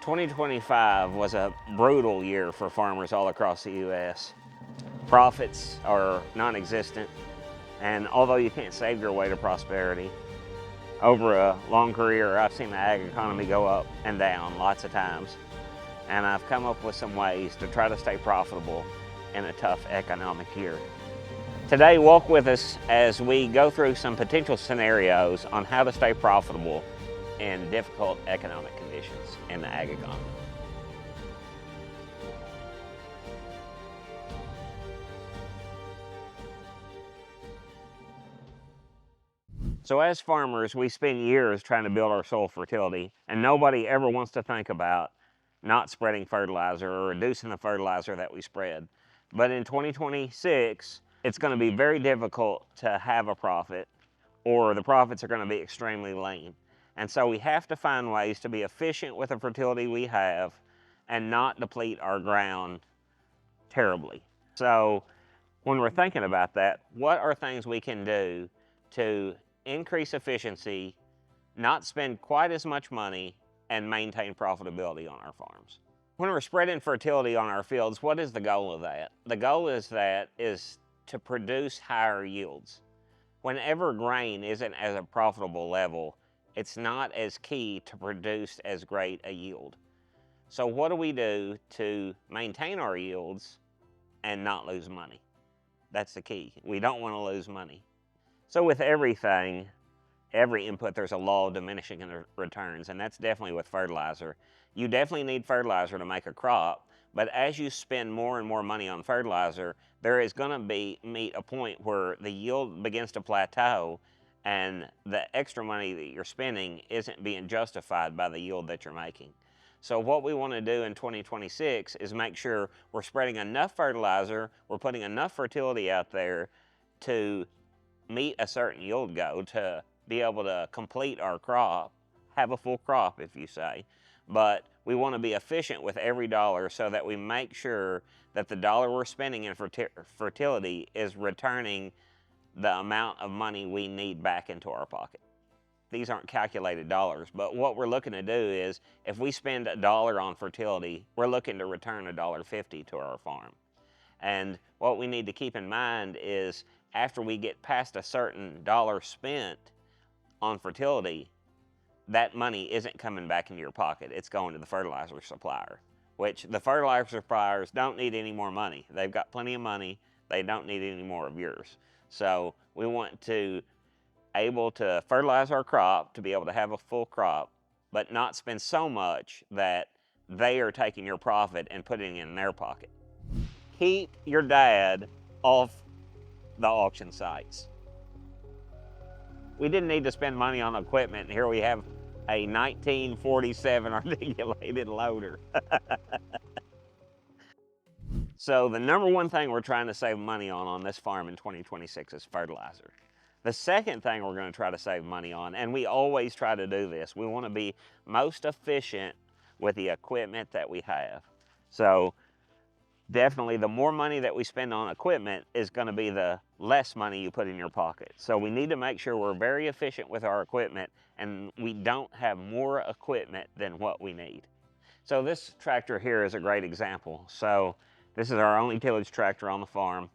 2025 was a brutal year for farmers all across the U.S. Profits are non-existent, and although you can't save your way to prosperity, over a long career I've seen the ag economy go up and down lots of times, and I've come up with some ways to try to stay profitable in a tough economic year. Today, walk with us as we go through some potential scenarios on how to stay profitable in difficult economic conditions in the ag economy. So as farmers, we spend years trying to build our soil fertility, and nobody ever wants to think about not spreading fertilizer or reducing the fertilizer that we spread. But in 2026, it's going to be very difficult to have a profit, or the profits are going to be extremely lean. And so we have to find ways to be efficient with the fertility we have and not deplete our ground terribly. So when we're thinking about that, what are things we can do to increase efficiency, not spend quite as much money, and maintain profitability on our farms? When we're spreading fertility on our fields, what is the goal of that? The goal is to produce higher yields. Whenever grain isn't at a profitable level, it's not as key to produce as great a yield. So what do we do to maintain our yields and not lose money? That's the key. We don't want to lose money. So with everything, every input, there's a law of diminishing returns, and that's definitely with fertilizer. You definitely need fertilizer to make a crop, but as you spend more and more money on fertilizer, there is going to meet a point where the yield begins to plateau, and the extra money that you're spending isn't being justified by the yield that you're making. So what we want to do in 2026 is make sure we're spreading enough fertilizer, we're putting enough fertility out there to meet a certain yield goal, to be able to complete our crop, have a full crop if you say. But we want to be efficient with every dollar so that we make sure that the dollar we're spending in fertility is returning the amount of money we need back into our pocket. These aren't calculated dollars, but what we're looking to do is if we spend $1 on fertility, we're looking to return $1.50 to our farm. And what we need to keep in mind is after we get past a certain dollar spent on fertility, that money isn't coming back into your pocket. It's going to the fertilizer supplier, which the fertilizer suppliers don't need any more money. They've got plenty of money. They don't need any more of yours. So we want to able to fertilize our crop to be able to have a full crop, but not spend so much that they are taking your profit and putting it in their pocket. Keep your dad off the auction sites. We didn't need to spend money on equipment, and here we have a 1947 articulated loader. So the number one thing we're trying to save money on this farm in 2026 is fertilizer. The second thing we're going to try to save money on, and we always try to do this, we want to be most efficient with the equipment that we have. So definitely the more money that we spend on equipment is going to be the less money you put in your pocket. So we need to make sure we're very efficient with our equipment and we don't have more equipment than what we need. So this tractor here is a great example. So this is our only tillage tractor on the farm.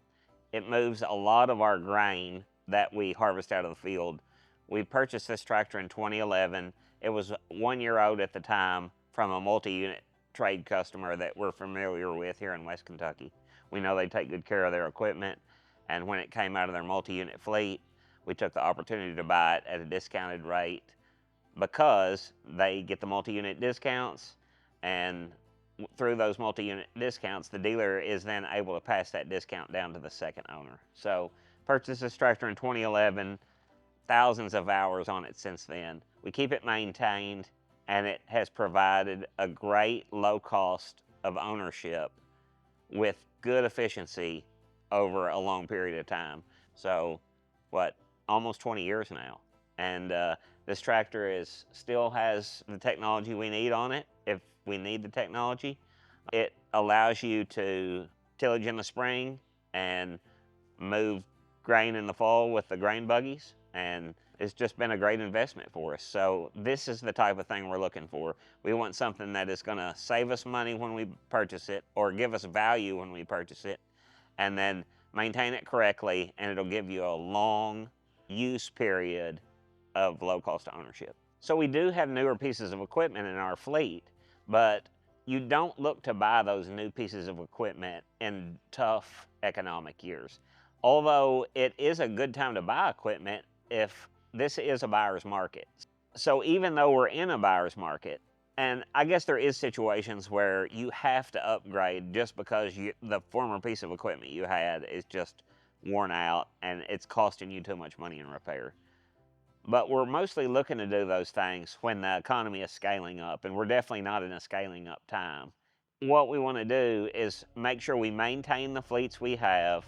It moves a lot of our grain that we harvest out of the field. We purchased this tractor in 2011. It was 1 year old at the time from a multi-unit trade customer that we're familiar with here in West Kentucky. We know they take good care of their equipment, and when it came out of their multi-unit fleet, we took the opportunity to buy it at a discounted rate because they get the multi-unit discounts, and through those multi-unit discounts, the dealer is then able to pass that discount down to the second owner. So purchased this tractor in 2011, thousands of hours on it since then. We keep it maintained, and it has provided a great low cost of ownership with good efficiency over a long period of time. So almost 20 years now. And this tractor still has the technology we need on it if we need the technology. It allows you to tillage in the spring and move grain in the fall with the grain buggies, and it's just been a great investment for us. So this is the type of thing we're looking for. We want something that is going to save us money when we purchase it, or give us value when we purchase it, and then maintain it correctly, and it'll give you a long use period of low cost ownership. So we do have newer pieces of equipment in our fleet, but you don't look to buy those new pieces of equipment in tough economic years. Although it is a good time to buy equipment if this is a buyer's market. So even though we're in a buyer's market, and I guess there is situations where you have to upgrade just because the former piece of equipment you had is just worn out and it's costing you too much money in repair. But we're mostly looking to do those things when the economy is scaling up, and we're definitely not in a scaling up time. What we want to do is make sure we maintain the fleets we have,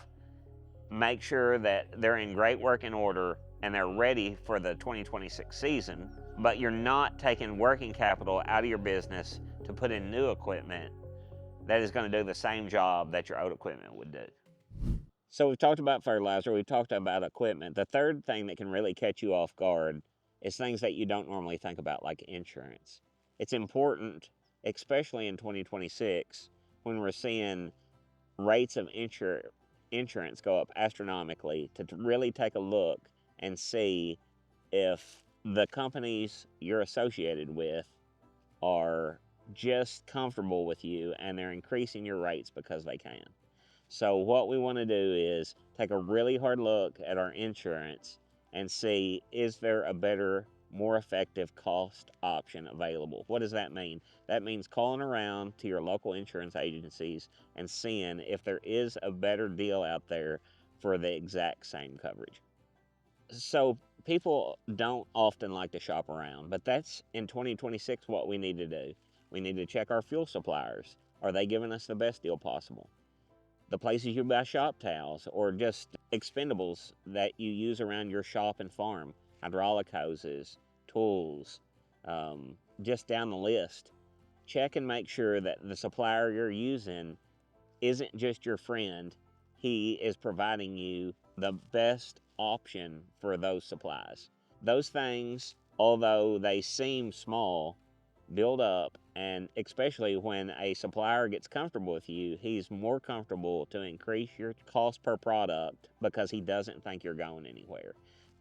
make sure that they're in great working order and they're ready for the 2026 season, but you're not taking working capital out of your business to put in new equipment that is going to do the same job that your old equipment would do. So we've talked about fertilizer, we've talked about equipment. The third thing that can really catch you off guard is things that you don't normally think about, like insurance. It's important, especially in 2026, when we're seeing rates of insurance go up astronomically, to really take a look and see if the companies you're associated with are just comfortable with you and they're increasing your rates because they can. So what we want to do is take a really hard look at our insurance and see, is there a better, more effective cost option available? What does that mean? That means calling around to your local insurance agencies and seeing if there is a better deal out there for the exact same coverage. So people don't often like to shop around, but that's in 2026 what we need to do. We need to check our fuel suppliers. Are they giving us the best deal possible? The places you buy shop towels or just expendables that you use around your shop and farm, hydraulic hoses, tools, just down the list. Check and make sure that the supplier you're using isn't just your friend. He is providing you the best option for those supplies. Those things, although they seem small, build up, and especially when a supplier gets comfortable with you, he's more comfortable to increase your cost per product because he doesn't think you're going anywhere.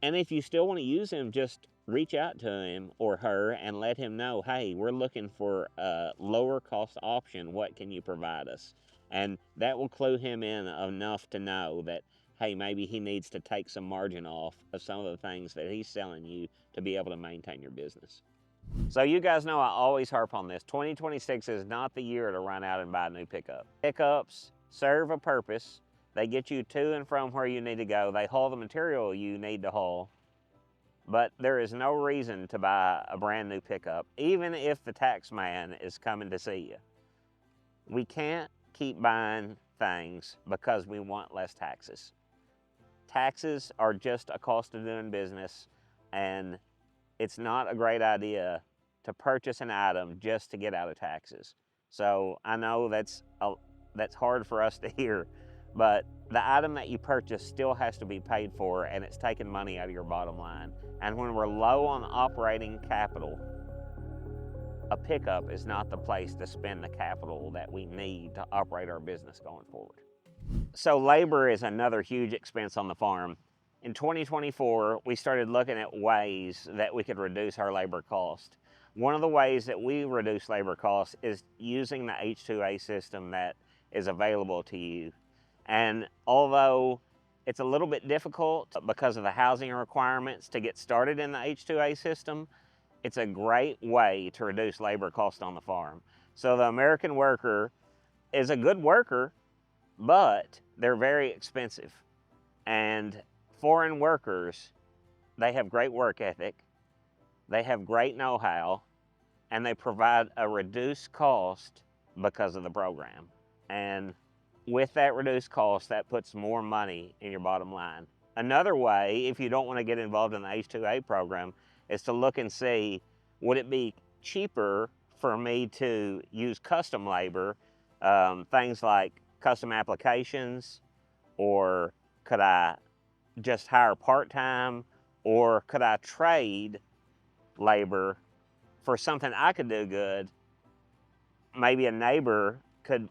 And if you still want to use him, just reach out to him or her and let him know, hey, we're looking for a lower cost option. What can you provide us? And that will clue him in enough to know that, hey, maybe he needs to take some margin off of some of the things that he's selling you to be able to maintain your business. So you guys know I always harp on this. 2026 is not the year to run out and buy a new pickup. Pickups serve a purpose. They get you to and from where you need to go. They haul the material you need to haul. But there is no reason to buy a brand new pickup, even if the tax man is coming to see you. We can't keep buying things because we want less taxes. Taxes are just a cost of doing business, and it's not a great idea to purchase an item just to get out of taxes. So I know that's hard for us to hear, but the item that you purchase still has to be paid for, and it's taking money out of your bottom line. And when we're low on operating capital, a pickup is not the place to spend the capital that we need to operate our business going forward. So labor is another huge expense on the farm. In 2024, we started looking at ways that we could reduce our labor cost. One of the ways that we reduce labor costs is using the H2A system that is available to you. And although it's a little bit difficult because of the housing requirements to get started in the H2A system, it's a great way to reduce labor cost on the farm. So the American worker is a good worker, but they're very expensive. And foreign workers, they have great work ethic, they have great know-how, and they provide a reduced cost because of the program. And with that reduced cost, that puts more money in your bottom line. Another way, if you don't want to get involved in the H2A program, is to look and see, would it be cheaper for me to use custom labor, things like custom applications, or could I just hire part-time Or could I trade labor for something I could do good? Maybe a neighbor could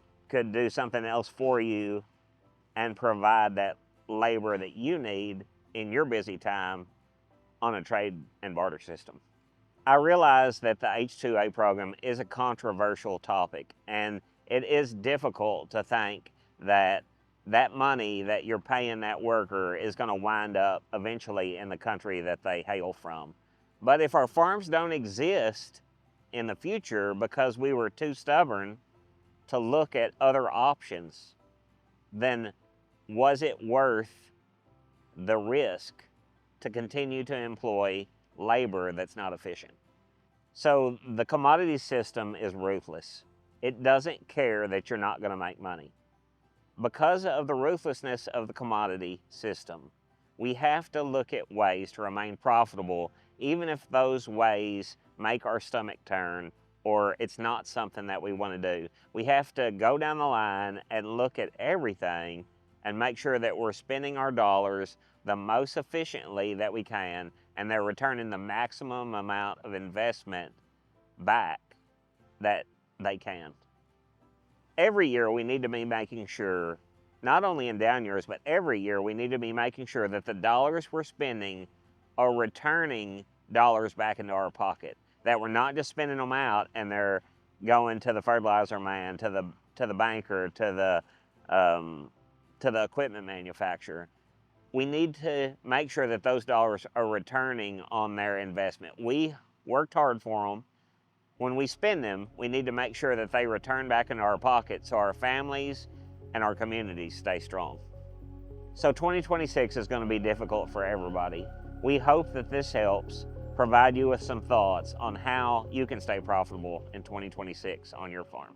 do something else for you and provide that labor that you need in your busy time on a trade and barter system. I realize that the H-2A program is a controversial topic, and it is difficult to think that that money that you're paying that worker is going to wind up eventually in the country that they hail from. But if our farms don't exist in the future because we were too stubborn to look at other options, then was it worth the risk to continue to employ labor that's not efficient? So the commodity system is ruthless. It doesn't care that you're not going to make money. Because of the ruthlessness of the commodity system, we have to look at ways to remain profitable, even if those ways make our stomach turn or it's not something that we want to do. We have to go down the line and look at everything and make sure that we're spending our dollars the most efficiently that we can, and they're returning the maximum amount of investment back that they can. Every year we need to be making sure, not only in down years, but every year we need to be making sure that the dollars we're spending are returning dollars back into our pocket. That we're not just spending them out and they're going to the fertilizer man, to the banker, to the equipment manufacturer. We need to make sure that those dollars are returning on their investment. We worked hard for them. When we spend them, we need to make sure that they return back into our pockets so our families and our communities stay strong. So 2026 is going to be difficult for everybody. We hope that this helps provide you with some thoughts on how you can stay profitable in 2026 on your farm.